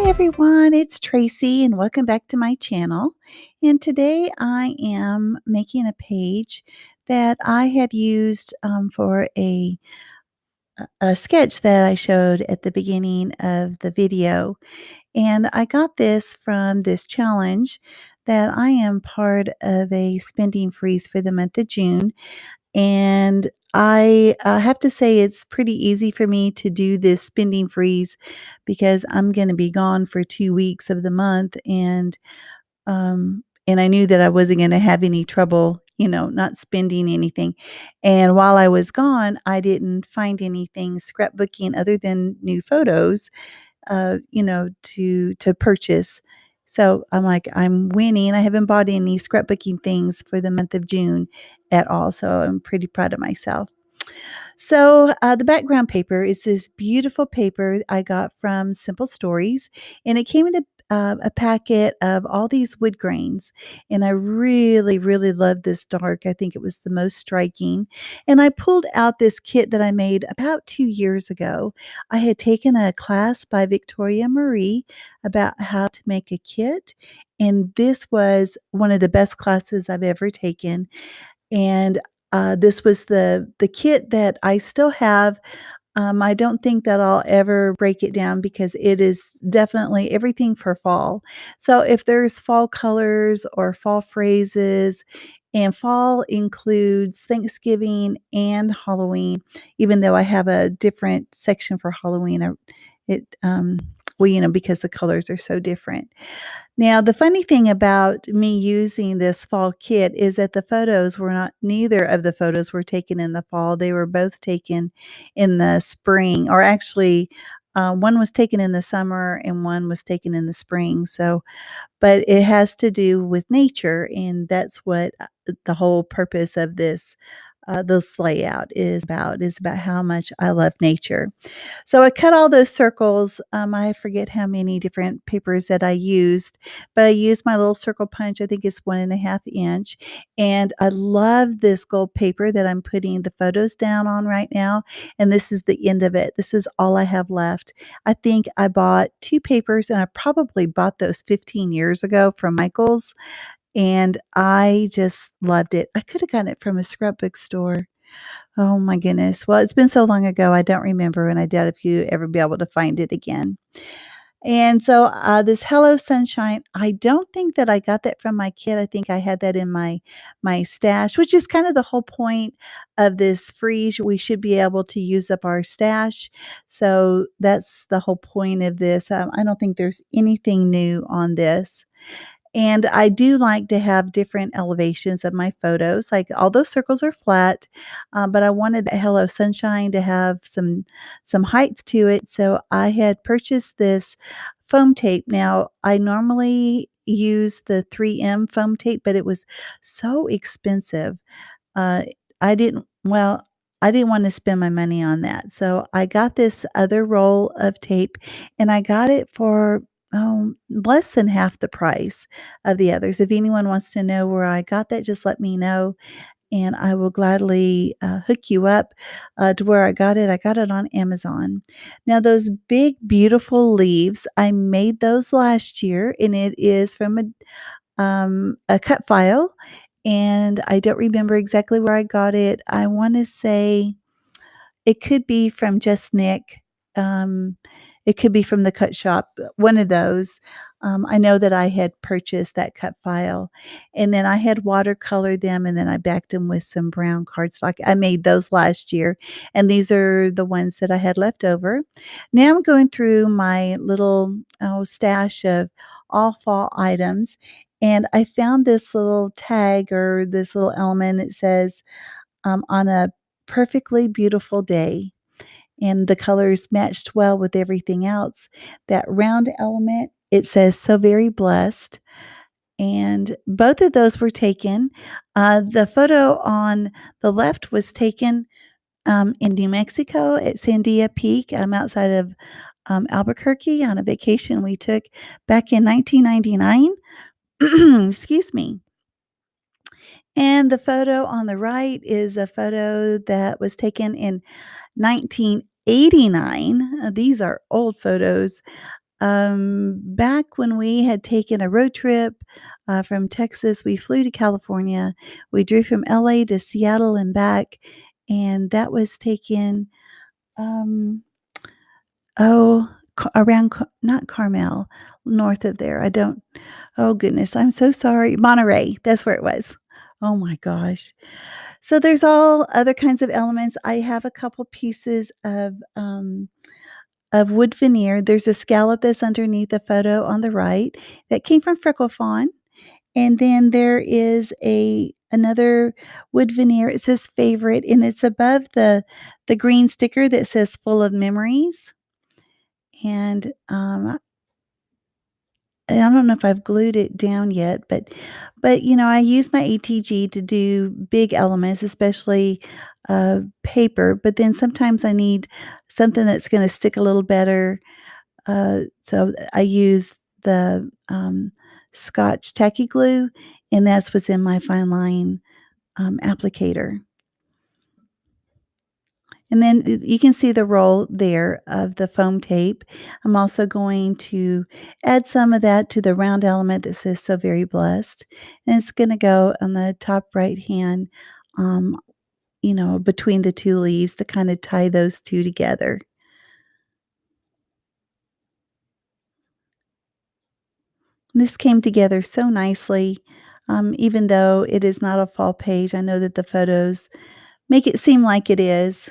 Everyone, it's Tracy and welcome back to my channel. And today I am making a page that I had used for a sketch that I showed at the beginning of the video. And I got this from this challenge that I am part of a spending freeze for the month of June. And I have to say it's pretty easy for me to do this spending freeze because I'm going to be gone for 2 weeks of the month, and I knew that I wasn't going to have any trouble, not spending anything. And while I was gone, I didn't find anything scrapbooking other than new photos, to purchase. So I'm like, I'm winning. I haven't bought any scrapbooking things for the month of June at all. So I'm pretty proud of myself. So, the background paper is this beautiful paper I got from Simple Stories, and it came in a packet of all these wood grains. And I really, really love this dark. I think it was the most striking. And I pulled out this kit that I made about 2 years ago. I had taken a class by Victoria Marie about how to make a kit. And this was one of the best classes I've ever taken. And this was the kit that I still have. I don't think that I'll ever break it down because it is definitely everything for fall. So if there's fall colors or fall phrases, and fall includes Thanksgiving and Halloween, even though I have a different section for Halloween. It well, because the colors are so different. Now, the funny thing about me using this fall kit is that the photos were not neither of the photos were taken in the fall. They were both taken in the spring, or actually, one was taken in the summer and one was taken in the spring. So, but it has to do with nature, and that's what the whole purpose of this layout is about how much I love nature. So I cut all those circles. I forget how many different papers that I used, but I used my little circle punch. I think it's 1.5 inch. And I love this gold paper that I'm putting the photos down on right now. And this is the end of it. This is all I have left. I think I bought two papers, and I probably bought those 15 years ago from Michael's. And I just loved it. I could have gotten it from a scrapbook store. Oh my goodness. Well, it's been so long ago, I don't remember, and I doubt if you ever be able to find it again. And so, this Hello Sunshine, I don't think that I got that from my kid. I think I had that in my stash, which is kind of the whole point of this freeze. We should be able to use up our stash. So that's the whole point of this. I don't think there's anything new on this. And I do like to have different elevations of my photos. Like all those circles are flat, but I wanted that Hello Sunshine to have some height to it. So I had purchased this foam tape. Now I normally use the 3M foam tape, but it was so expensive. Uh, I didn't well, I didn't wanna spend my money on that, so I got this other roll of tape, and I got it for, less than half the price of the others. If anyone wants to know where I got that, just let me know, and I will gladly, hook you up, to where I got it. I got it on Amazon. Now those big, beautiful leaves, I made those last year, and it is from a cut file, and I don't remember exactly where I got it. I wanna say it could be from Just Nick. Um, it could be from the cut shop, one of those. I know that I had purchased that cut file, and then I had watercolored them, and then I backed them with some brown cardstock. I made those last year, and these are the ones that I had left over. Now I'm going through my little, stash of all fall items, and I found this little tag or this little element. It says, "On a perfectly beautiful day," and the colors matched well with everything else. That round element, it says, "So very blessed," and both of those were taken. The photo on the left was taken, in New Mexico at Sandia Peak, outside of, Albuquerque on a vacation we took back in 1999. Excuse me. And the photo on the right is a photo that was taken in 1989. These are old photos. Back when we had taken a road trip from Texas, we flew to California. We drove from LA to Seattle and back, and that was taken, um, oh, around, not Carmel, north of there. I don't, oh goodness, I'm so sorry. Monterey, that's where it was. Oh my gosh. So there's all other kinds of elements. I have a couple pieces of wood veneer. There's a scallop that's underneath the photo on the right that came from Freckle Fawn. And then there is another wood veneer. It says favorite, and it's above the green sticker that says full of memories. And I don't know if I've glued it down yet, but I use my ATG to do big elements, especially paper. But then sometimes I need something that's going to stick a little better. So I use the Scotch tacky glue, and that's what's in my fine line applicator. And then you can see the roll there of the foam tape. I'm also going to add some of that to the round element that says "So Very Blessed." And it's going to go on the top right hand, um, between the two leaves to kind of tie those two together. This came together so nicely. Even though it is not a fall page, I know that the photos make it seem like it is.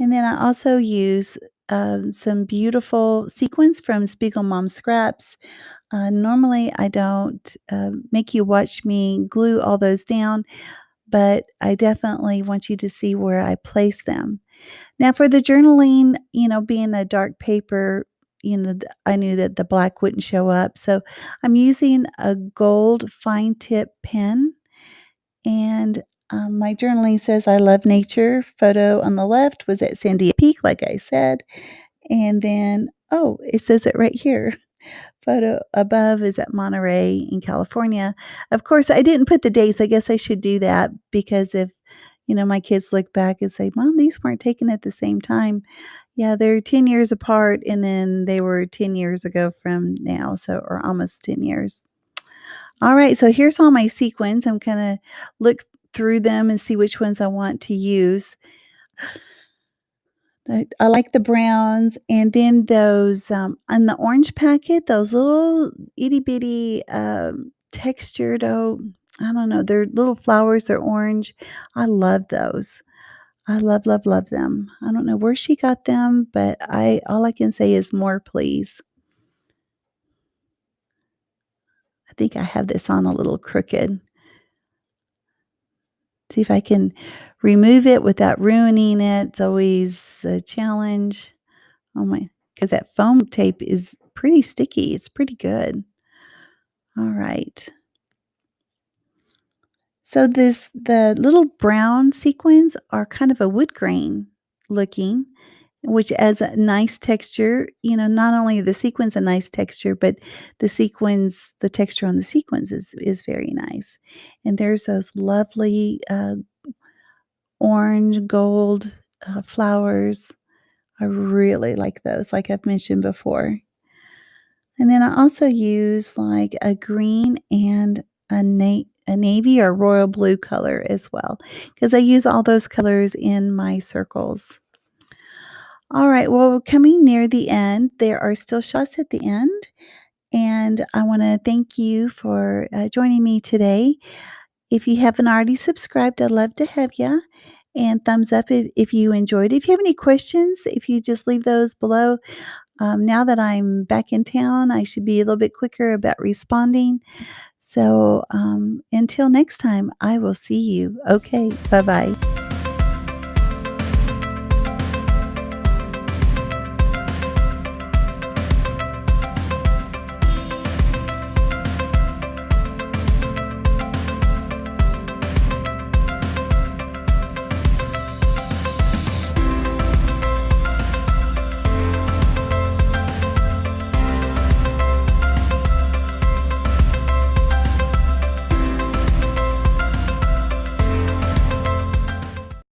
And then I also use some beautiful sequins from Spiegel Mom Scraps. Normally, I don't make you watch me glue all those down, but I definitely want you to see where I place them. Now, for the journaling, being a dark paper, I knew that the black wouldn't show up. So I'm using a gold fine tip pen. And my journaling says, "I love nature." Photo on the left was at Sandia Peak, like I said. And then, oh, it says it right here. Photo above is at Monterey in California. Of course, I didn't put the dates. I guess I should do that because if, my kids look back and say, "Mom, these weren't taken at the same time." Yeah, they're 10 years apart, and then they were 10 years ago from now, so or almost 10 years. Alright, so here's all my sequins. I'm gonna look through them and see which ones I want to use. I like the browns, and then those, on the orange packet, those little itty bitty, textured, I don't know, they're little flowers, they're orange. I love those. I love, love, love them. I don't know where she got them, but I all I can say is more please. I think I have this on a little crooked. See if I can remove it without ruining it. It's always a challenge. Oh my, because that foam tape is pretty sticky. It's pretty good. All right. So the little brown sequins are kind of a wood grain looking, which adds a nice texture. Not only the sequins a nice texture, but the texture on the sequins is very nice. And there's those lovely orange gold flowers. I really like those, like I've mentioned before. And then I also use like a green and a navy or royal blue color as well, because I use all those colors in my circles. All right, well, we're coming near the end. There are still shots at the end, and I want to thank you for joining me today. If you haven't already subscribed, I'd love to have you. And thumbs up if you enjoyed. If you have any questions, if you just leave those below. Now that I'm back in town, I should be a little bit quicker about responding. So until next time, I will see you. Okay, bye bye.